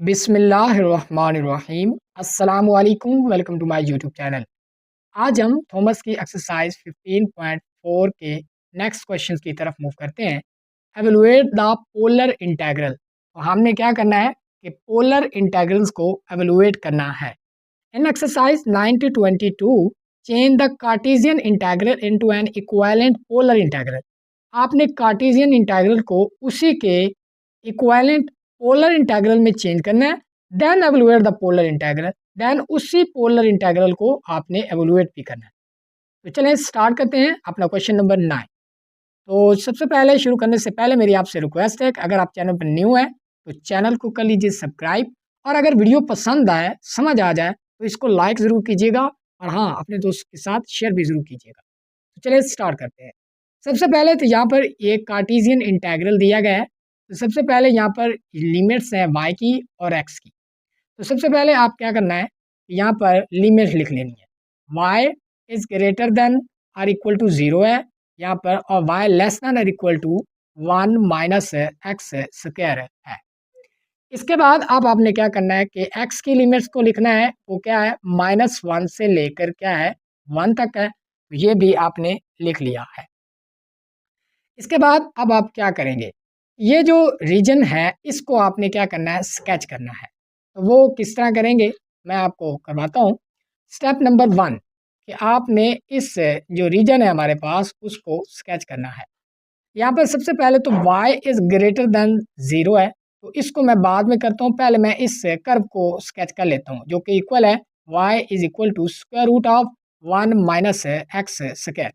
बिस्मिल्लाहिर्रहमानिर्रहीम। अस्सलामुअलैकुम, welcome to my YouTube channel. आज हम थॉमस की एक्सरसाइज 15.4 के नेक्स्ट क्वेश्चन की तरफ मूव करते हैं। Evaluate the polar integral. तो हमने क्या करना है कि पोलर इंटीग्रल्स को एवेलुएट करना है। In exercise 9-22 change the Cartesian integral into an equivalent polar integral. आपने कार्टेशियन इंटीग्रल को उसी के इक्विवेलेंट पोलर इंटीग्रल में चेंज करना है। Then evaluate the polar integral. Then उसी पोलर इंटीग्रल को आपने एवेलुएट भी करना है। तो चलें स्टार्ट करते हैं अपना क्वेश्चन नंबर 9। तो सबसे पहले शुरू करने से पहले मेरी आपसे रिक्वेस्ट है कि अगर आप चैनल पर न्यू है तो चैनल को कर लीजिए सब्सक्राइब, और अगर वीडियो पसंद आए, समझ आ जाए, तो इसको लाइक ज़रूर कीजिएगा, और हाँ, अपने दोस्त के साथ शेयर भी ज़रूर कीजिएगा। तो चलिए स्टार्ट करते हैं। सबसे पहले तो यहाँ पर एक कार्टेशियन इंटीग्रल दिया गया है। तो सबसे पहले यहाँ पर लिमिट्स हैं y की और x की। तो सबसे पहले आप क्या करना है, यहाँ पर लिमिट लिख लेनी है। y is greater than or equal to 0 है यहाँ पर, और y less than or equal to 1 minus x square है। इसके बाद अब आपने क्या करना है कि x की लिमिट्स को लिखना है। वो क्या है, -1 से लेकर क्या है 1 तक है। तो ये भी आपने लिख लिया है। इसके बाद अब आप क्या करेंगे, ये जो रीजन है इसको आपने क्या करना है, स्केच करना है। तो वो किस तरह करेंगे मैं आपको करवाता हूँ। स्टेप नंबर 1 कि आपने इस जो रीजन है हमारे पास उसको स्केच करना है। यहाँ पर सबसे पहले तो y इज़ ग्रेटर देन 0 है, तो इसको मैं बाद में करता हूँ। पहले मैं इस कर्व को स्केच कर लेता हूँ जो कि इक्वल है y is equal to square root of 1 minus x square.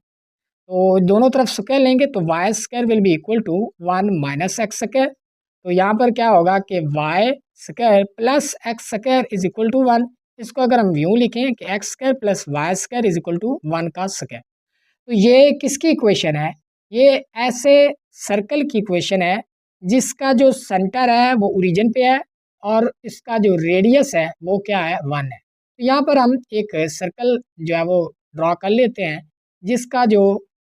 तो दोनों तरफ स्क्वायर लेंगे तो y square will be equal to 1 minus x square. तो यहाँ पर क्या होगा कि y square plus x square is equal to 1। इसको अगर हम यूँ लिखें कि x square plus y square is equal to 1 का स्क्वायर। तो ये किसकी इक्वेशन है, ये ऐसे सर्कल की इक्वेशन है जिसका जो सेंटर है वो ओरिजिन पे है और इसका जो रेडियस है वो क्या है 1 है। तो यहाँ पर हम एक सर्कल जो है वो ड्रॉ कर लेते हैं जिसका जो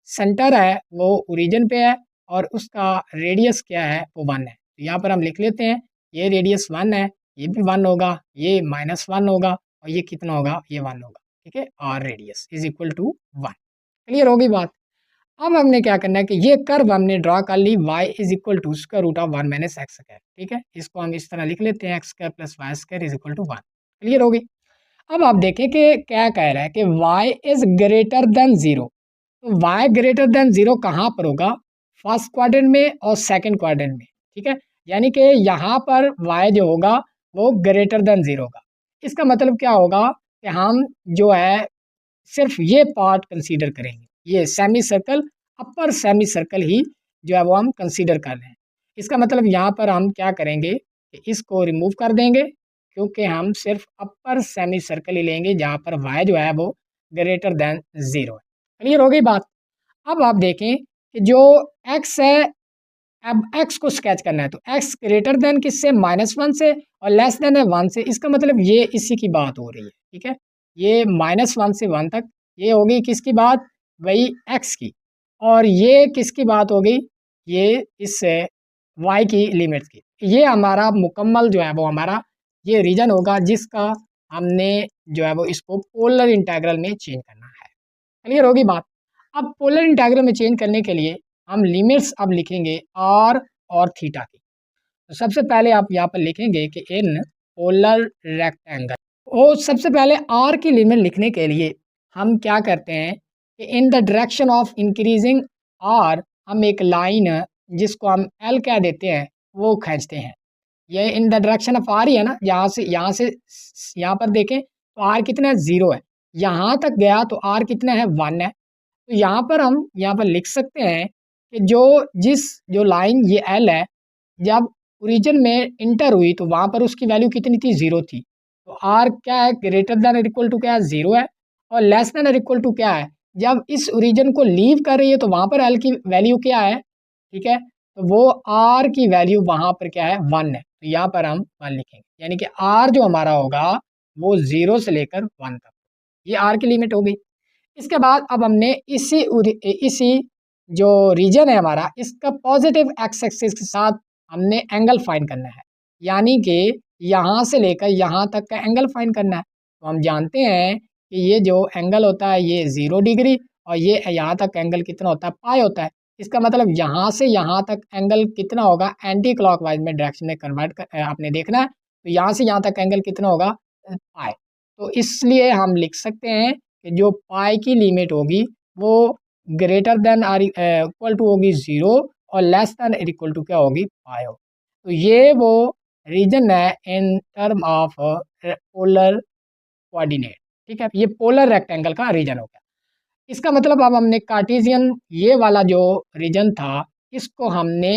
सेंटर है वो ओरिजिन पे है और उसका रेडियस क्या है वो 1 है। तो यहाँ पर हम लिख लेते हैं ये रेडियस 1 है, ये भी 1 होगा, ये -1 होगा और ये कितना होगा, ये 1 होगा। ठीक है, और radius is equal to 1। Clear होगी बात। अब हमने क्या करना है कि ये कर्व हमने ड्रॉ कर ली y is equal to square root of 1 minus x square. ठीक है, इसको हम इस तरह लिख लेते हैं x square plus y square is equal to 1। Clear होगी। अब आप देखें कि क्या कह रहा है कि y इज ग्रेटर देन 0। तो y ग्रेटर देन 0 कहाँ पर होगा, फर्स्ट क्वाड्रेंट में और सेकंड क्वाड्रेंट में। ठीक है, यानी कि यहाँ पर y जो होगा वो ग्रेटर देन 0 होगा। इसका मतलब क्या होगा कि हम जो है सिर्फ ये पार्ट कंसीडर करेंगे, ये सेमी सर्कल, अपर सेमी सर्कल ही जो है वो हम कंसीडर कर रहे हैं। इसका मतलब यहाँ पर हम क्या करेंगे कि इसको रिमूव कर देंगे क्योंकि हम सिर्फ अपर सेमी सर्कल ही लेंगे जहाँ पर y जो है वो ग्रेटर देन 0 है। क्लियर हो गई बात। अब आप देखें कि जो x है, अब x को स्केच करना है तो x ग्रेटर देन किससे, -1 से, और लेस देन है 1 से। इसका मतलब ये इसी की बात हो रही है। ठीक है, ये -1 से 1 तक ये होगी किसकी बात, वही x की, और ये किसकी बात हो गई, ये इस y की लिमिट की। ये हमारा मुकम्मल जो है वो हमारा ये रीजन होगा जिसका हमने जो है वो इसको पोलर इंटीग्रल में चेंज करना है। क्लियर होगी बात। अब पोलर इंटीग्रल में चेंज करने के लिए हम लिमिट्स अब लिखेंगे r और थीटा की। तो सबसे पहले आप यहाँ पर लिखेंगे कि इन पोलर रेक्टेंगल, और सबसे पहले r की लिमिट लिखने के लिए हम क्या करते हैं कि in the direction of increasing r हम एक लाइन जिसको हम l कह देते हैं वो खींचते हैं। ये इन द डायरेक्शन ऑफ r ही है ना, यहाँ से यहाँ पर देखें तो r कितना है, 0 है। यहाँ तक गया तो r कितना है, 1 है। तो यहाँ पर हम यहाँ पर लिख सकते हैं कि जो लाइन ये L है, जब ओरिजिन में इंटर हुई तो वहाँ पर उसकी वैल्यू कितनी थी, 0 थी। तो R क्या है, ग्रेटर देन और इक्वल टू क्या है, 0 है, और लेस देन और इक्वल टू क्या है, जब इस ओरिजिन को लीव कर रही है तो वहाँ पर L की वैल्यू क्या है। ठीक है, तो वो R की वैल्यू वहाँ पर क्या है, 1 है। तो यहाँ पर हम 1 लिखेंगे, यानी कि R जो हमारा होगा वो 0 से लेकर 1 तक, ये R की लिमिट हो गई। इसके बाद अब हमने इसी जो रीजन है हमारा, इसका पॉजिटिव एक्स एक्सिस के साथ हमने एंगल फाइंड करना है। यानी कि यहाँ से लेकर यहाँ तक का एंगल फाइंड करना है। तो हम जानते हैं कि ये जो एंगल होता है ये 0 डिग्री और ये यहाँ तक एंगल कितना होता है, पाई होता है। इसका मतलब यहाँ से यहाँ तक एंगल कितना होगा, एंटी क्लॉकवाइज में डायरेक्शन में कन्वर्ट कर आपने देखना है। तो यहाँ से यहाँ तक एंगल कितना होगा, पाई। तो इसलिए हम लिख सकते हैं कि जो पाई की लिमिट होगी वो greater than or equal to होगी 0 और लेस देन इक्वल टू क्या होगी, पाई होगी। तो ये वो रीजन है in term of polar coordinate. ठीक है, ये पोलर रेक्टेंगल का रीजन हो गया। इसका मतलब अब हमने कार्टेशियन ये वाला जो रीजन था इसको हमने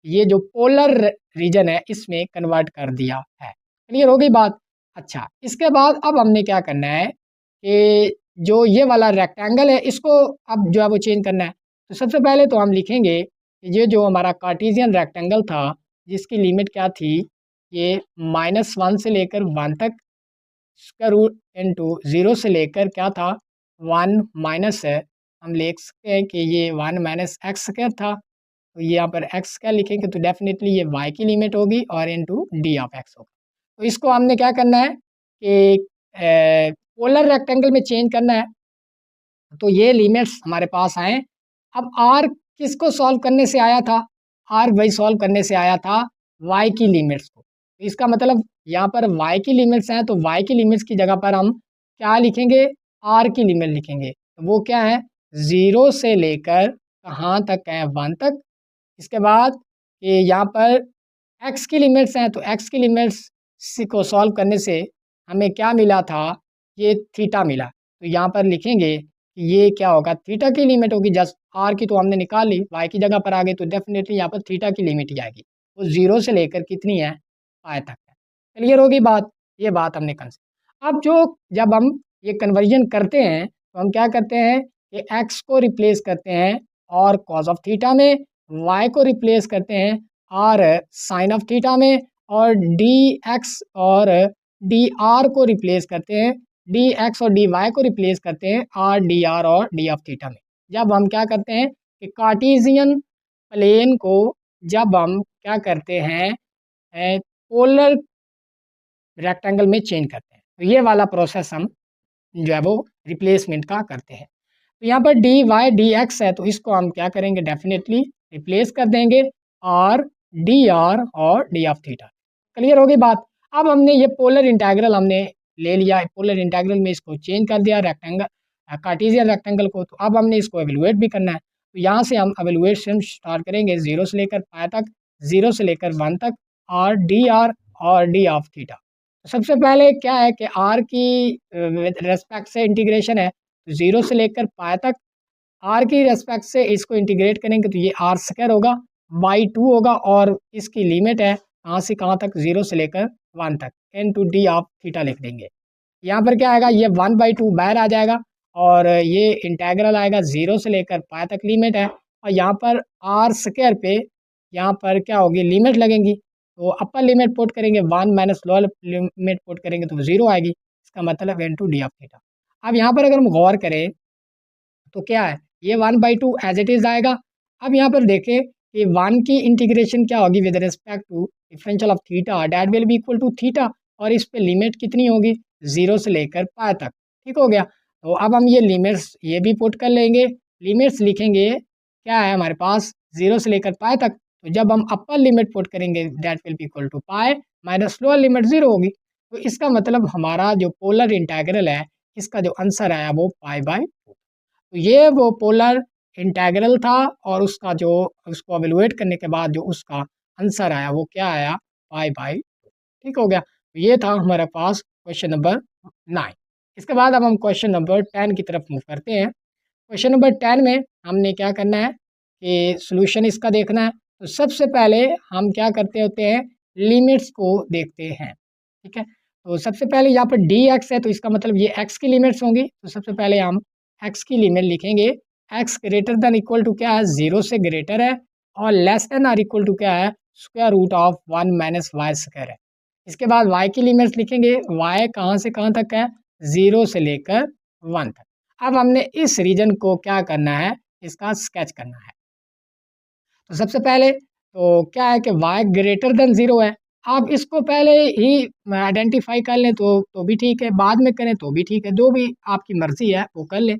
ये जो पोलर रीजन है इसमें कन्वर्ट कर दिया है। क्लियर हो गई बात। अच्छा, इसके बाद अब हमने क्या करना है कि जो ये वाला रेक्टेंगल है इसको अब जो है वो चेंज करना है। तो सबसे पहले तो हम लिखेंगे कि ये जो हमारा कार्टेशियन रेक्टेंगल था जिसकी लिमिट क्या थी, ये -1 से लेकर 1 तक स्क्वायर रूट इंटू 0 से लेकर क्या था 1 माइनस है, हम लिख सकते हैं कि ये 1 माइनस एक्स स्क्वायर था। तो यहाँ पर एक्स स्क्वायर लिखेंगे तो डेफिनेटली ये वाई की लिमिट होगी और इंटू डी ऑफ एक्स होगा। तो इसको हमने क्या करना है कि पोलर रेक्टेंगल में चेंज करना है। तो ये लिमिट्स हमारे पास आए। अब आर किसको सॉल्व करने से आया था, आर वही सॉल्व करने से आया था वाई की लिमिट्स को। तो इसका मतलब यहाँ पर वाई की लिमिट्स हैं तो वाई की लिमिट्स की जगह पर हम क्या लिखेंगे, आर की लिमिट लिखेंगे। तो वो क्या है, 0 से लेकर कहाँ तक है, 1 तक। इसके बाद ये यहाँ पर एक्स की लिमिट्स हैं तो एक्स की लिमिट्स को सॉल्व करने से हमें क्या मिला था, ये थीटा मिला। तो यहाँ पर लिखेंगे कि ये क्या होगा, थीटा की लिमिट होगी। जस्ट आर की तो हमने निकाल ली, वाई की जगह पर आ गए तो डेफिनेटली यहाँ पर थीटा की लिमिट ही आएगी। वो 0 से लेकर कितनी है, पाई तक है। क्लियर होगी बात, ये बात हमने कंसिडर। अब जो जब हम ये कन्वर्जन करते हैं तो हम क्या करते हैं कि एक्स को रिप्लेस करते हैं और कॉज ऑफ थीटा में, वाई को रिप्लेस करते हैं और साइन ऑफ थीटा में, और डी एक्स और डी आर को रिप्लेस करते हैं, डी एक्स और डी वाई को रिप्लेस करते हैं आर डी आर और डी ऑफ थीटा में। जब हम क्या करते हैं कि कार्टेशियन प्लेन को जब हम क्या करते हैं पोलर रेक्टेंगल में चेंज करते हैं, तो ये वाला प्रोसेस हम जो है वो रिप्लेसमेंट का करते हैं। तो यहाँ पर डी वाई डी एक्स है तो इसको हम क्या करेंगे, डेफिनेटली रिप्लेस कर देंगे और डी आर और डी ऑफ थीटा। क्लियर होगी बात। अब हमने ये पोलर इंटीग्रल हमने ले लिया, पोलर इंटीग्रल में इसको चेंज कर दिया रेक्टेंगल कार्टेशियन रेक्टेंगल को। तो अब हमने इसको एवेलुएट भी करना है। तो यहाँ से हम एवेलुएशन स्टार्ट करेंगे 0 से लेकर पाई तक, 0 से लेकर 1 तक, आर और डी ऑफ थीटा। सबसे पहले क्या है कि आर की रेस्पेक्ट से इंटीग्रेशन है तो 0 से लेकर पाई तक, आर की रेस्पेक्ट से इसको इंटीग्रेट करेंगे तो ये आर स्क्वायर होगा, बाई 2 होगा और इसकी लिमिट है कहाँ से कहाँ तक, 0 से लेकर 1 तक, into d of theta लिख देंगे। यहाँ पर क्या आएगा, ये 1/2 बाहर आ जाएगा और ये इंटेग्रल आएगा 0 से लेकर पाई तक लिमिट है, और यहाँ पर आर स्क्वायर पे यहाँ पर क्या होगी, लिमिट लगेंगी। तो अपर लिमिट पुट करेंगे 1 माइनस लोअर लिमिट पुट करेंगे तो 0 आएगी। इसका मतलब into d of theta. अब यहाँ पर अगर हम गौर करें तो क्या है, ये 1/2 एज इट इज़ आएगा। अब यहाँ पर देखें कि 1 की इंटीग्रेशन क्या होगी with respect to differential of theta, that will be equal to theta, और इस पे लिमिट कितनी होगी, 0 से लेकर पाई तक। ठीक हो गया। तो अब हम ये लिमिट्स ये भी पुट कर लेंगे, लिमिट्स लिखेंगे क्या है हमारे पास, 0 से लेकर पाई तक। तो जब हम अपर लिमिट पुट करेंगे that will be equal to pi minus lower limit 0 होगी। तो इसका मतलब हमारा जो पोलर इंटीग्रल है इसका जो आंसर आया वो पाई/2। तो ये वो पोलर इंटीग्रल था और उसका जो उसको एवेलुएट करने के बाद जो उसका आंसर आया वो क्या आया, पाई/2। ठीक हो गया। तो ये था हमारे पास क्वेश्चन नंबर 9। इसके बाद अब हम क्वेश्चन नंबर 10 की तरफ मूव करते हैं। क्वेश्चन नंबर 10 में हमने क्या करना है कि सॉल्यूशन इसका देखना है। तो सबसे पहले हम क्या करते होते हैं, लिमिट्स को देखते हैं। ठीक है, तो सबसे पहले यहाँ पर डी एक्स है तो इसका मतलब ये एक्स की लिमिट्स होंगी। तो सबसे पहले हम एक्स की लिमिट लिखेंगे, x greater than equal to क्या है, 0 से ग्रेटर है, और less than or equal to क्या है, square root of 1 minus y square है। इसके बाद y की लिमिट्स लिखेंगे, y कहाँ से कहाँ तक है, 0 से लेकर 1 तक। अब हमने इस रीजन को क्या करना है, इसका स्केच करना है। तो सबसे पहले तो क्या है कि y ग्रेटर देन 0 है। आप इसको पहले ही आइडेंटिफ़ाई कर लें तो भी ठीक है, बाद में करें तो भी ठीक है, जो भी आपकी मर्ज़ी है वो कर लें।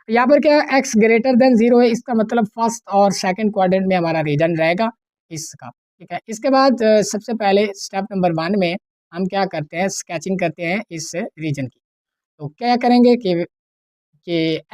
यहाँ पर क्या है x ग्रेटर देन 0 है, इसका मतलब फर्स्ट और सेकंड क्वाड्रेंट में हमारा रीजन रहेगा इसका, ठीक है। इसके बाद सबसे पहले स्टेप नंबर 1 में हम क्या करते हैं, स्केचिंग करते हैं इस रीजन की। तो क्या करेंगे कि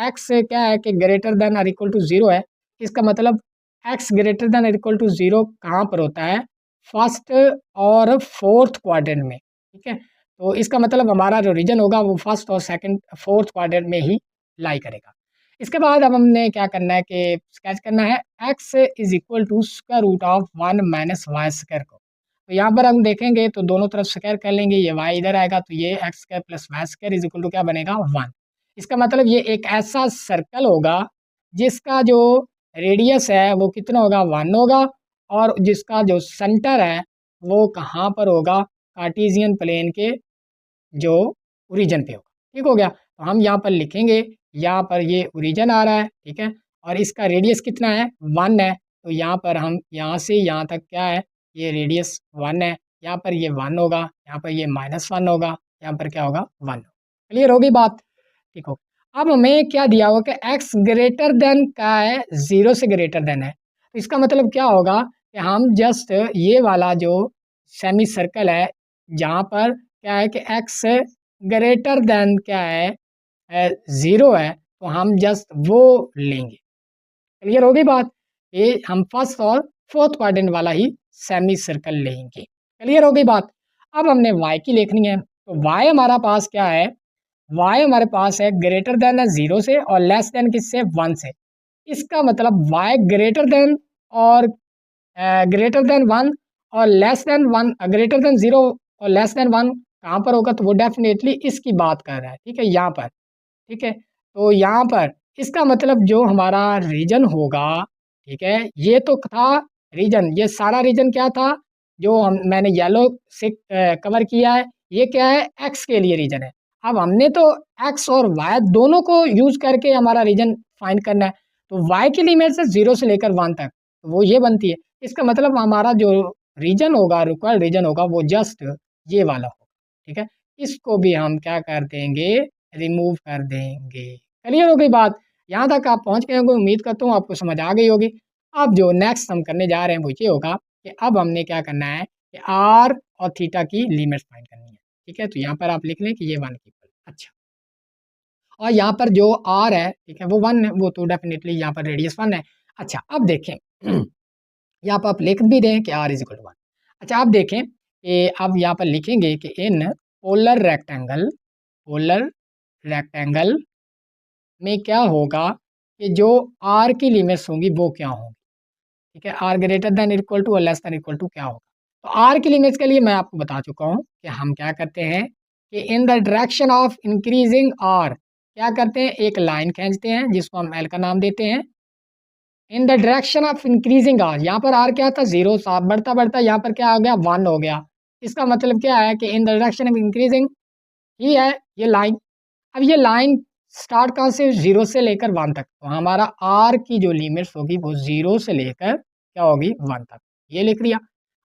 x क्या है कि ग्रेटर देन और इक्वल टू 0 है, इसका मतलब x ग्रेटर देन और इक्वल टू 0 कहाँ पर होता है, फर्स्ट और फोर्थ क्वाड्रेंट में, ठीक है। तो इसका मतलब हमारा जो रीजन होगा वो फर्स्ट और सेकंड फोर्थ क्वाड्रेंट में ही लाई करेगा। इसके बाद अब हमने क्या करना है कि स्केच करना है x is equal to square root of 1 minus y square को। तो यहाँ पर हम देखेंगे तो दोनों तरफ स्क्वायर कर लेंगे, ये y इधर आएगा तो ये x square plus y square is equal to क्या बनेगा 1। इसका मतलब ये एक ऐसा सर्कल होगा जिसका जो रेडियस है वो कितना होगा 1 होगा, और जिसका जो सेंटर है वो कहाँ पर होगा, कार्टेशियन प्लेन के जो ओरिजिन पे होगा, ठीक हो गया। तो हम यहाँ पर लिखेंगे, यहाँ पर ये ओरिजिन आ रहा है, ठीक है, और इसका रेडियस कितना है 1 है। तो यहाँ पर हम यहाँ से यहाँ तक क्या है, ये रेडियस 1 है, यहाँ पर ये 1 होगा, यहाँ पर ये -1 होगा, यहाँ पर क्या होगा 1। क्लियर होगी बात, ठीक हो। अब हमें क्या दिया हुआ कि x ग्रेटर देन क्या है, 0 से ग्रेटर देन है। तो इसका मतलब क्या होगा कि हम जस्ट ये वाला जो सेमी सर्कल है जहाँ पर क्या है कि x ग्रेटर देन क्या है 0 है, तो हम जस्ट वो लेंगे। क्लियर होगी बात, ये हम फर्स्ट और फोर्थ क्वाड्रेंट वाला ही सेमी सर्कल लेंगे। क्लियर होगी बात। अब हमने y की लिखनी है, तो y हमारा पास क्या है, y हमारे पास है ग्रेटर देन है 0 से और लेस देन किससे 1 से। इसका मतलब y ग्रेटर देन और ग्रेटर देन 1 और लेस देन 1, ग्रेटर देन 0 और लेस देन 1 कहाँ पर होगा, तो वो डेफिनेटली इसकी बात कर रहा है, ठीक है, यहाँ पर, ठीक है। तो यहाँ पर इसका मतलब जो हमारा रीजन होगा, ठीक है, ये तो था रीजन, ये सारा रीजन क्या था जो मैंने येलो से कवर किया है, ये क्या है एक्स के लिए रीजन है। अब हमने तो एक्स और वाई दोनों को यूज करके हमारा रीजन फाइंड करना है। तो वाई की लिमिट से 0 से लेकर 1 तक, तो वो ये बनती है। इसका मतलब हमारा जो रीजन होगा, रिक्वायर्ड रीजन होगा, वो जस्ट ये वाला होगा, ठीक है। इसको भी हम क्या कर देंगे, रिमूव कर देंगे। क्लियर हो गई बात, यहाँ तक आप पहुँच गए होंगे, उम्मीद करता हूँ आपको समझ आ गई होगी। अब जो नेक्स्ट हम करने जा रहे हैं वो ये होगा कि अब हमने क्या करना है कि आर और थीटा की लिमिट्स फाइंड करनी है, ठीक है। तो यहाँ पर आप लिख लें कि ये 1 की इक्वल, अच्छा, और यहाँ पर जो आर है, ठीक है, वो 1 है, वो तो डेफिनेटली यहाँ पर रेडियस 1 है। अच्छा अब देखें यहाँ पर आप लिख भी दें कि आर इज इक्वल टू 1। अच्छा आप देखें कि अब यहाँ पर लिखेंगे कि इन पोलर रेक्टेंगल में क्या होगा कि जो आर की लिमिट्स होंगी वो क्या होंगी, ठीक है, r greater than equal to और लेस देन इक्वल टू क्या होगा। तो आर की लिमिट्स के लिए मैं आपको बता चुका हूँ कि हम क्या करते हैं कि in the direction of increasing r क्या करते हैं, एक लाइन खींचते हैं जिसको हम एल का नाम देते हैं। In the direction of increasing r, यहाँ पर आर क्या था 0 था, बढ़ता बढ़ता यहाँ पर क्या आ गया 1 हो गया। इसका मतलब क्या है कि in the direction of increasing ही है ये लाइन। अब ये लाइन स्टार्ट कहाँ से, 0 से लेकर 1 तक, तो हमारा आर की जो लिमिट्स होगी वो 0 से लेकर क्या होगी 1 तक, ये लिख लिया।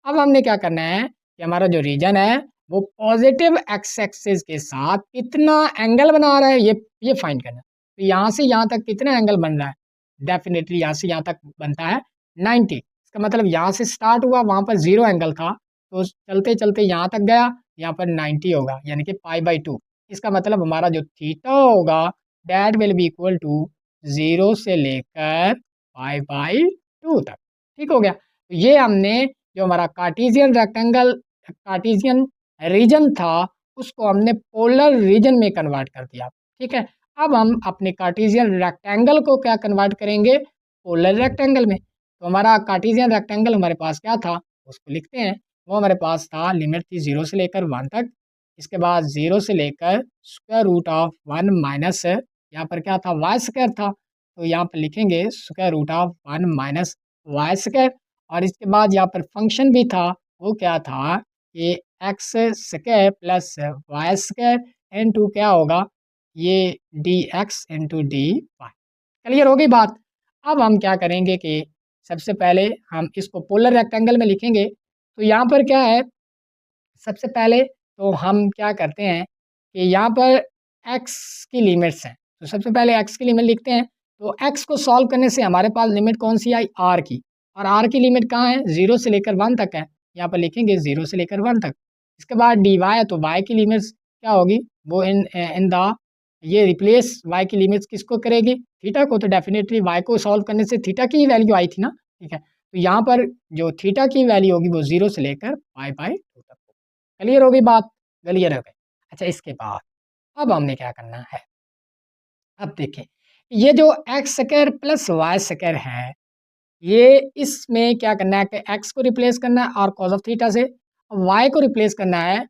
अब हमने क्या करना है कि हमारा जो रीजन है वो पॉजिटिव एक्स एक्सिस के साथ कितना एंगल बना रहा है, ये फाइंड करना है। तो यहाँ से यहाँ तक कितना एंगल बन रहा है, डेफिनेटली यहाँ से यहाँ तक बनता है 90। इसका मतलब यहाँ से स्टार्ट हुआ, वहाँ पर 0 एंगल था, तो चलते चलते यहाँ तक गया, यहाँ पर 90 होगा, यानी कि π/2। इसका मतलब हमारा जो थीटा होगा that will be equal to 0 से लेकर π/2 तक, ठीक हो गया। तो ये हमने जो हमारा कार्टेशियन रीजन था उसको हमने पोलर रीजन में कन्वर्ट कर दिया, ठीक है। अब हम अपने कार्टेशियन रेक्टेंगल को क्या कन्वर्ट करेंगे, पोलर रेक्टेंगल में। तो हमारा कार्टेशियन रेक्टेंगल हमारे पास क्या था, उसको लिखते हैं। वो हमारे पास था, लिमिट थी 0 से लेकर 1 तक, इसके बाद 0 से लेकर स्क्वायर रूट ऑफ 1 माइनस यहाँ पर क्या था वाई स्क्वायर था, तो यहाँ पर लिखेंगे square root of 1 minus y square. और इसके बाद यहाँ पर फंक्शन भी था, वो क्या था कि x square plus y square into क्या होगा, ये d x into d y. Clear हो गई बात। अब हम क्या करेंगे कि सबसे पहले हम इसको पोलर रेक्टेंगल में लिखेंगे। तो यहाँ पर क्या है सबसे पहले तो हम क्या करते हैं कि यहाँ पर एक्स की लिमिट्स हैं, तो सबसे पहले एक्स की लिमिट लिखते हैं। तो एक्स को सॉल्व करने से हमारे पास लिमिट कौन सी आई, आर की, और आर की लिमिट कहाँ है, 0 से लेकर 1 तक है। यहाँ पर लिखेंगे 0 से लेकर 1 तक। इसके बाद डी वाई है, तो वाई की लिमिट्स क्या होगी, वो इन द ये रिप्लेस वाई की लिमिट्स किसको करेगी, थीटा को। तो डेफिनेटली वाई को सॉल्व करने से थीटा की ही वैल्यू आई थी ना, ठीक है। तो यहाँ पर जो थीटा की वैल्यू होगी वो 0 से लेकर पाई/2 तक होगी। क्लियर होगी बात, क्लियर हो गई। अच्छा, इसके बाद अब हमने क्या करना है, अब देखें ये जो x square plus y square है, ये इसमें क्या करना है कि एक्स को रिप्लेस करना है आर कॉस ऑफ थीटा से, वाई को रिप्लेस करना है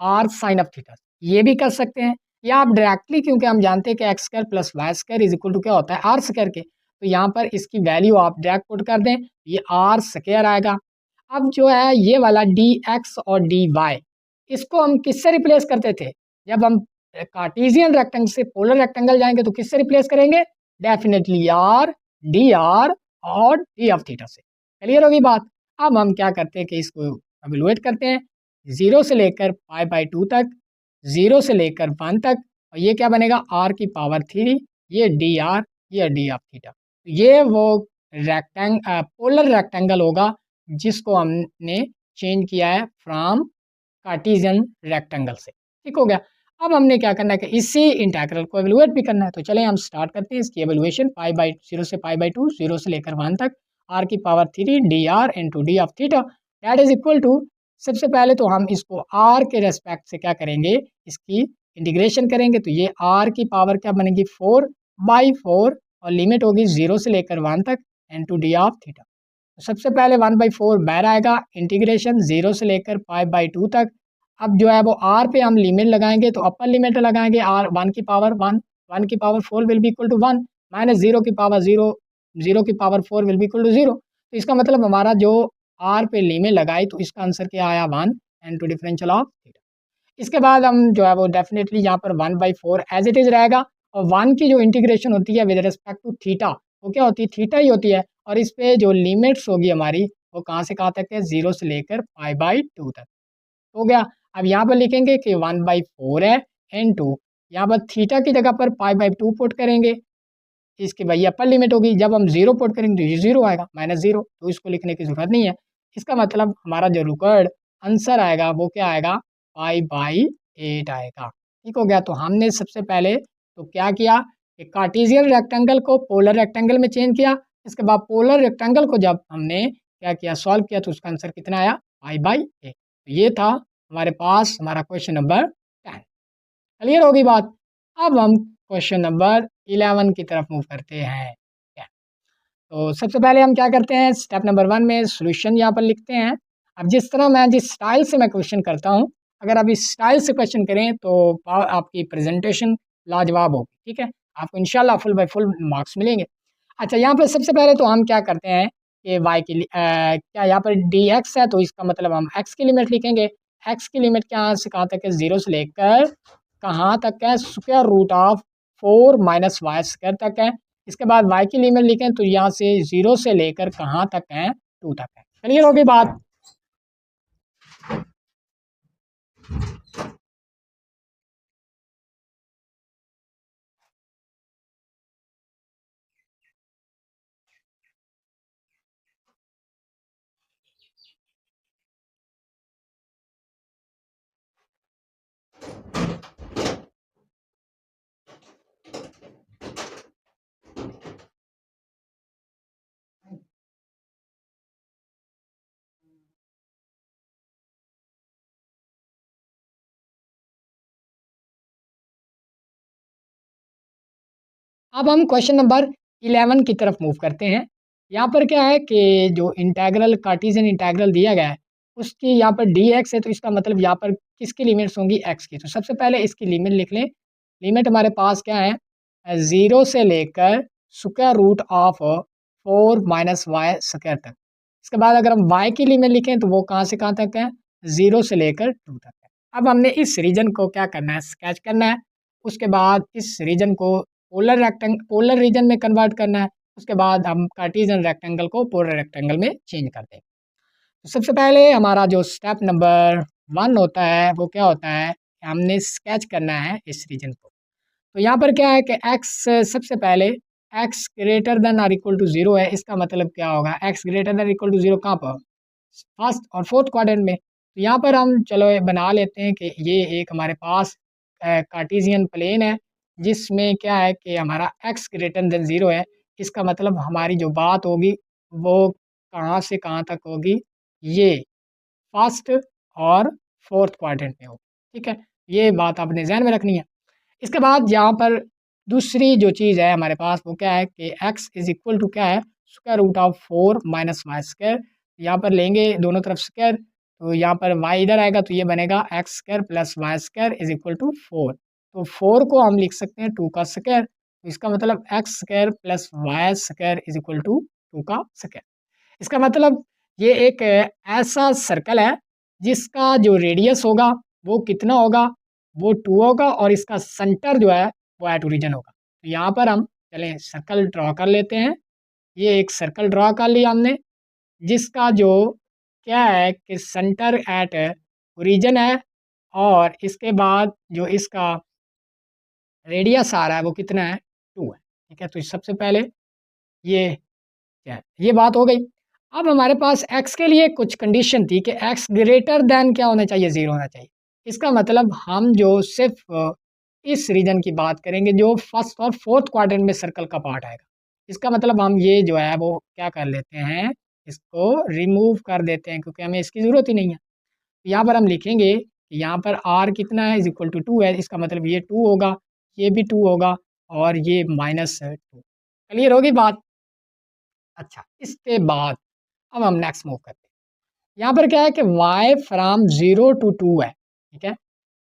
आर साइन ऑफ थीटा से। ये भी कर सकते हैं, या आप डायरेक्टली, क्योंकि हम जानते हैं कि x square plus y square is equal to क्या होता है, आर स्क्वायर के, तो यहाँ पर इसकी वैल्यू आप डायरेक्ट पुट कर दें, ये आर स्क्वायर आएगा। अब जो है ये वाला डी एक्स और डी वाई, इसको हम किससे रिप्लेस करते थे, जब हम कार्टेशियन रेक्टेंगल से पोलर रेक्टेंगल जाएंगे तो किससे रिप्लेस करेंगे, डेफिनेटली आर डी आर और डी ऑफ थीटा से। क्लियर होगी बात। अब हम क्या करते हैं कि इसको एवेलुएट करते हैं, 0 से लेकर पाई/2 तक, 0 से लेकर 1 तक, और ये क्या बनेगा, आर की पावर 3, ये डी आर, ये डी ऑफ थीटा। ये वो पोलर रेक्टेंगल होगा जिसको हमने चेंज किया है फ्रॉम कार्टेशियन रेक्टेंगल से। ठीक हो गया। अब हमने क्या करना है कि इसी इंटीग्रल को एवेलुएट भी करना है। तो चलें हम स्टार्ट करते हैं इसकी एवेलुएशन, 0 से पाई/2, 0 से लेकर 1 तक, आर की power 3 d r into d of theta, that is equal to, सबसे पहले तो हम इसको आर के रेस्पेक्ट से क्या करेंगे, इसकी इंटीग्रेशन करेंगे। तो ये आर की पावर क्या बनेगी, 4/4, और लिमिट होगी 0 से लेकर 1 तक इंटू डी ऑफ थीटा। तो सबसे पहले 1/4 बाहर आएगा, इंटीग्रेशन 0 से लेकर पाई/2 तक। अब जो है वो आर पे हम लिमिट लगाएंगे, तो अपर लिमिट लगाएंगे आर 1 की पावर 1, 1 की power 4 will be equal to 1, minus 0 की पावर 0, 0 की power 4 will be equal to 0। तो इसका मतलब हमारा जो आर पे लिमिट लगाई, तो इसका आंसर क्या आया, 1 इंटू डिफरेंशियल ऑफ थीटा। इसके बाद हम जो है वो डेफिनेटली यहाँ पर 1/4 एज इट इज़ रहेगा, और 1 की जो इंटीग्रेशन होती है विद रिस्पेक्ट टू थीटा, वो क्या होती है, थीटा ही होती है। और इस पे जो लिमिट्स होगी हमारी, वो कहाँ से कहाँ तक है, 0 से लेकर पाई/2 तक हो गया। अब यहाँ पर लिखेंगे कि 1/4 है इनटू, यहाँ पर थीटा की जगह पर पाई/2 पुट करेंगे, इसकी भाई अपर लिमिट होगी, जब हम 0 पुट करेंगे तो ये 0 आएगा, -0, तो इसको लिखने की ज़रूरत नहीं है। इसका मतलब हमारा जो रिक्वायर्ड आंसर आएगा वो क्या आएगा, पाई/8 आएगा। ठीक हो गया। तो हमने सबसे पहले तो क्या किया कि कार्टेशियन रेक्टेंगल को पोलर रेक्टेंगल में चेंज किया। इसके बाद पोलर रेक्टेंगल को जब हमने क्या किया, सॉल्व किया, तो उसका आंसर कितना आया, पाई/8। तो ये था हमारे पास हमारा क्वेश्चन नंबर 10। क्लियर होगी बात। अब हम क्वेश्चन नंबर 11 की तरफ मूव करते हैं। तो सबसे पहले हम क्या करते हैं, स्टेप नंबर 1 में सॉल्यूशन यहाँ पर लिखते हैं। अब जिस तरह मैं जिस स्टाइल से मैं क्वेश्चन करता हूँ, अगर आप इस स्टाइल से क्वेश्चन करें तो आपकी प्रेजेंटेशन लाजवाब होगी। ठीक है, आपको इंशाल्लाह फुल बाय फुल मार्क्स मिलेंगे। अच्छा, यहाँ पर सबसे पहले तो हम क्या करते हैं कि वाई की क्या यहाँ पर डी एक्स है, तो इसका मतलब हम एक्स की लिमिट लिखेंगे। एक्स की लिमिट कहाँ से कहाँ तक है, 0 से लेकर कहाँ तक है, square root of 4 minus y square तक है। इसके बाद y की लिमिट लिखें तो यहाँ से 0 से लेकर कहाँ तक है, 2 तक है। क्लियर होगी बात। अब हम क्वेश्चन नंबर 11 की तरफ मूव करते हैं। यहाँ पर क्या है कि जो इंटेग्रल कार्टेशियन इंटेग्रल दिया गया है, उसकी यहाँ पर डी एक्स है, तो इसका मतलब यहाँ पर किसकी लिमिट्स होंगी, एक्स की। तो सबसे पहले इसकी लिमिट लिख लें। लिमिट हमारे पास क्या है, 0 से लेकर square root of 4 minus y square तक। इसके बाद अगर हम y की लिमिट लिखें तो वो कहाँ से कहाँ तक है, 0 से लेकर 2 तक है। अब हमने इस रीजन को क्या करना है, स्केच करना है। उसके बाद इस रीजन को पोलर रीजन में कन्वर्ट करना है। उसके बाद हम कार्टेशियन रेक्टेंगल को पोलर रेक्टेंगल में चेंज कर देंगे। तो सबसे पहले हमारा जो स्टेप नंबर 1 होता है वो क्या होता है, हमने स्केच करना है इस रीजन को। तो यहाँ पर क्या है कि x सबसे पहले x ग्रेटर देन और इक्वल टू 0 है, इसका मतलब क्या होगा, x greater than equal to 0 कहाँ पर, फर्स्ट और फोर्थ क्वाड्रेंट में। तो यहाँ पर हम चलो ये बना लेते हैं कि ये एक हमारे पास कार्टेशियन प्लेन है जिसमें क्या है कि हमारा x ग्रेटर देन 0 है। इसका मतलब हमारी जो बात होगी वो कहाँ से कहाँ तक होगी, ये फर्स्ट और फोर्थ क्वाड्रेंट में होगी। ठीक है, ये बात आपने ध्यान में रखनी है। इसके बाद यहाँ पर दूसरी जो चीज़ है हमारे पास वो क्या है कि x इज़ इक्वल टू क्या है, square root of 4 minus y square. यहाँ पर लेंगे दोनों तरफ स्क्वायर, तो यहाँ पर y इधर आएगा तो ये बनेगा x square plus y square is equal to 4। तो 4 को हम लिख सकते हैं 2 का स्क्वायर, तो इसका मतलब x square plus y square is equal to 2 का स्क्वायर। इसका मतलब ये एक ऐसा सर्कल है जिसका जो रेडियस होगा वो कितना होगा, वो 2 होगा और इसका सेंटर जो है वो एट ओरिजिन होगा। तो यहाँ पर हम चलें सर्कल ड्रॉ कर लेते हैं। ये एक सर्कल ड्रॉ कर लिया हमने जिसका जो क्या है कि सेंटर एट ओरिजिन है और इसके बाद जो इसका रेडियस आ रहा है वो कितना है, 2 है। ठीक है, तो सबसे पहले ये क्या है, ये बात हो गई। अब हमारे पास x के लिए कुछ कंडीशन थी कि x ग्रेटर दैन क्या होना चाहिए, 0 होना चाहिए। इसका मतलब हम जो सिर्फ इस रीजन की बात करेंगे जो फर्स्ट और फोर्थ क्वाड्रेंट में सर्कल का पार्ट आएगा। इसका मतलब हम ये जो है वो क्या कर लेते हैं, इसको रिमूव कर देते हैं क्योंकि हमें इसकी ज़रूरत ही नहीं है। यहाँ पर हम लिखेंगे कि यहाँ पर r कितना है, इज इक्वल टू 2 है। इसका मतलब ये 2 होगा, ये भी 2 होगा और ये -2। क्लियर होगी बात। अच्छा, इसके बाद अब हम नेक्स्ट मूव करते हैं। यहाँ पर क्या है कि y फ्राम 0 टू 2 है। ठीक है,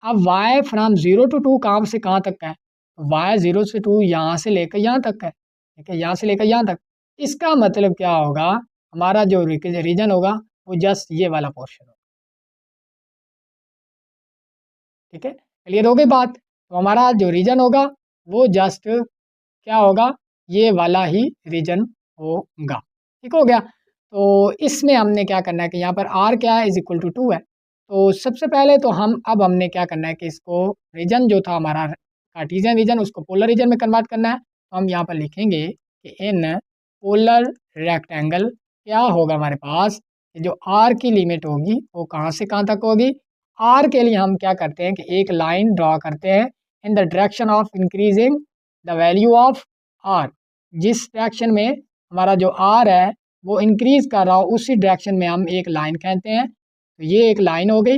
अब y फ्राम 0 टू 2 कहाँ से कहाँ तक का है, तो y 0 से 2 यहाँ से लेकर यहाँ तक का है। ठीक है, यहाँ से लेकर यहाँ तक। इसका मतलब क्या होगा, हमारा जो रीजन होगा वो जस्ट ये वाला पोर्शन होगा। ठीक है, क्लियर हो गई बात। तो हमारा जो रीजन होगा वो जस्ट क्या होगा, ये वाला ही रीजन होगा। ठीक हो गया। तो इसमें हमने क्या करना है कि यहाँ पर r क्या है, इज इक्वल टू 2 है। तो सबसे पहले तो हम अब हमने क्या करना है कि इसको रीजन जो था हमारा कार्टेशियन रीजन उसको पोलर रीजन में कन्वर्ट करना है। तो हम यहाँ पर लिखेंगे कि इन पोलर रेक्टेंगल क्या होगा हमारे पास, जो r की लिमिट होगी वो कहाँ से कहाँ तक होगी। r के लिए हम क्या करते हैं कि एक लाइन ड्रॉ करते हैं in the direction of increasing the value of r। जिस डायरेक्शन में हमारा जो r है वो इंक्रीज कर रहा हो उसी डायरेक्शन में हम एक लाइन कहते हैं। तो ये एक लाइन हो गई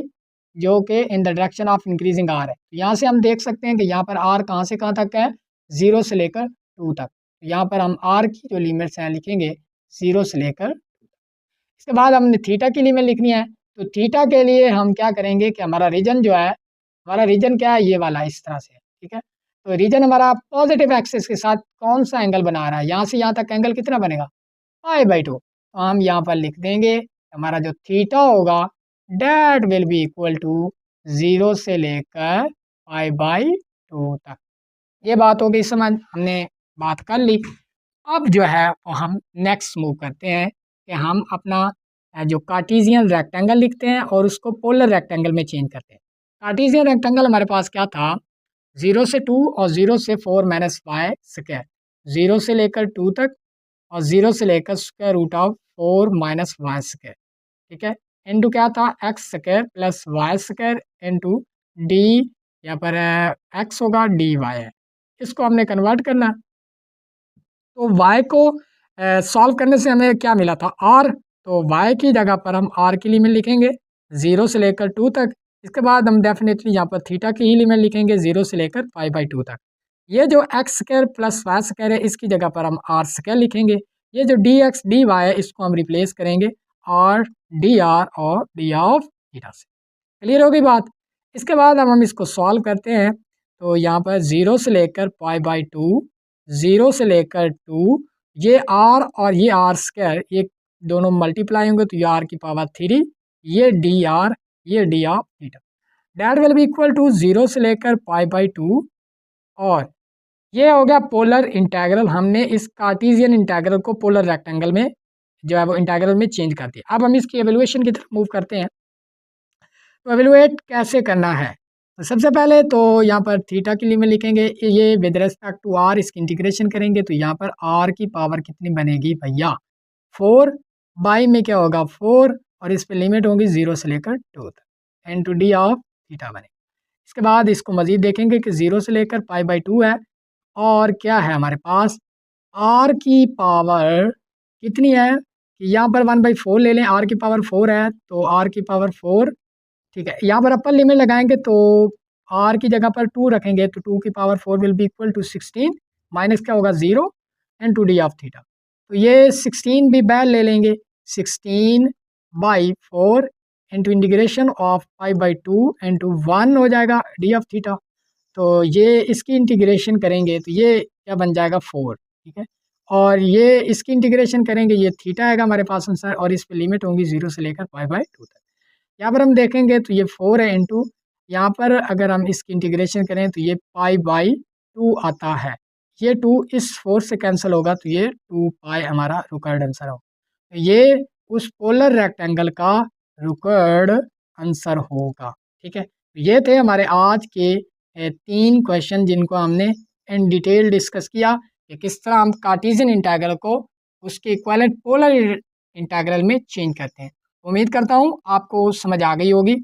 जो कि in the direction of increasing r है। तो यहाँ से हम देख सकते हैं कि यहाँ पर r कहाँ से कहाँ तक है, 0 से लेकर 2 तक। तो यहाँ पर हम r की जो लिमिट्स हैं लिखेंगे 0 से लेकर। इसके बाद हमने थीटा की लिमिट लिखनी है। तो थीटा के लिए हम क्या करेंगे कि हमारा रीजन जो है, हमारा रीजन क्या है, ये वाला इस तरह से है। ठीक है, तो रीजन हमारा पॉजिटिव एक्सिस के साथ कौन सा एंगल बना रहा है, यहाँ से यहाँ तक एंगल कितना बनेगा, π/2। तो हम यहाँ पर लिख देंगे हमारा जो थीटा होगा that will be equal to 0 से लेकर π/2 तक। ये बात हो गई समझ, हमने बात कर ली। अब जो है वो हम नेक्स्ट मूव करते हैं कि हम अपना जो कार्टेशियन रेक्टेंगल लिखते हैं और उसको पोलर रेक्टेंगल में चेंज करते हैं। कार्टेशियन रेक्टेंगल हमारे पास क्या था, 0 से 2 और 0 से 4 माइनस वाई स्क्वायर, 0 से लेकर 2 तक और 0 से लेकर square root of 4 minus y square. ठीक है, इनटू क्या था, x square plus y square into d, यहाँ पर एक्स होगा डी वाई है। इसको हमने कन्वर्ट करना। तो y को सॉल्व करने से हमें क्या मिला था, r। तो y की जगह पर हम r की लिमिट लिखेंगे 0 से लेकर 2 तक। इसके बाद हम डेफिनेटली यहाँ पर थीटा की ही लिमिट लिखेंगे 0 से लेकर π/2 तक। ये जो x square plus y square है इसकी जगह पर हम r स्क्वायर लिखेंगे। ये जो डी एक्स डी वाई है इसको हम रिप्लेस करेंगे r डी आर और डी ऑफ थीटा से। क्लियर हो गई बात। इसके बाद अब हम इसको सॉल्व करते हैं। तो यहाँ पर 0 से लेकर π/2, 0 से लेकर 2, ये r और ये r स्क्वायर ये दोनों मल्टीप्लाई होंगे तो ये r की पावर 3, ये डी आर, ये d of theta, that will be equal to 0 से लेकर π/2। और ये हो गया पोलर इंटेग्रल। हमने इस कार्टेशियन इंटेग्रल को पोलर रेक्टेंगल में जो है वो इंटेग्रल में चेंज कर दिया। अब हम इसकी एवेल्यूएशन की तरफ मूव करते हैं। तो एवेलुएट कैसे करना है? तो सबसे पहले तो यहाँ पर थीटा की लिमिट लिखेंगे, ये विद रिस्पेक्ट टू आर इसकी इंटीग्रेशन करेंगे तो यहाँ पर आर की पावर कितनी बनेगी भैया 4 बाई में क्या होगा 4 और इस पे लिमिट होगी 0 से लेकर 2 तक into d of theta बनेगा। इसके बाद इसको मज़ीद देखेंगे कि 0 से लेकर पाई बाई 2 है और क्या है हमारे पास आर की पावर कितनी है कि यहाँ पर 1/4 ले लें, आर की पावर 4 है तो आर की पावर 4 ठीक है। यहाँ पर अपर लिमिट लगाएंगे तो आर की जगह पर 2 रखेंगे तो 2 की power 4 will be equal to 16 minus क्या होगा 0 into d of theta. तो ये 16 भी बैल ले लेंगे 16/4 into integration of pi by 2 into 1 हो जाएगा डी ऑफ थीटा। तो ये इसकी इंटीग्रेशन करेंगे तो ये क्या बन जाएगा 4 ठीक है। और ये इसकी इंटीग्रेशन करेंगे ये थीटा आएगा हमारे पास आंसर और इस पे लिमिट होंगी 0 से लेकर पाई बाई 2 तक। यहाँ पर हम देखेंगे तो ये 4 है इंटू यहाँ पर अगर हम इसकी इंटीग्रेशन करें तो ये पाई बाई 2 आता है। ये 2 इस 4 से कैंसिल होगा तो ये 2 पाई हमारा रिक्वायर्ड आंसर होगा। तो ये उस पोलर रेक्टेंगल का रिक्वायर्ड आंसर होगा ठीक है। तो ये थे हमारे आज के 3 क्वेश्चन जिनको हमने इन डिटेल डिस्कस किया कि किस तरह हम कार्टेशियन इंटीग्रल को उसके इक्विवेलेंट पोलर इंटीग्रल में चेंज करते हैं। उम्मीद करता हूँ आपको समझ आ गई होगी।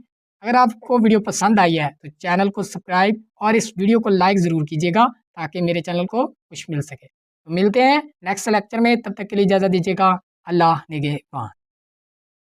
अगर आपको वीडियो पसंद आई है तो चैनल को सब्सक्राइब और इस वीडियो को लाइक ज़रूर कीजिएगा ताकि मेरे चैनल को कुछ मिल सके। तो मिलते हैं नेक्स्ट लेक्चर में, तब तक के लिए इजाज़त दीजिएगा। अल्लाह निगहबान।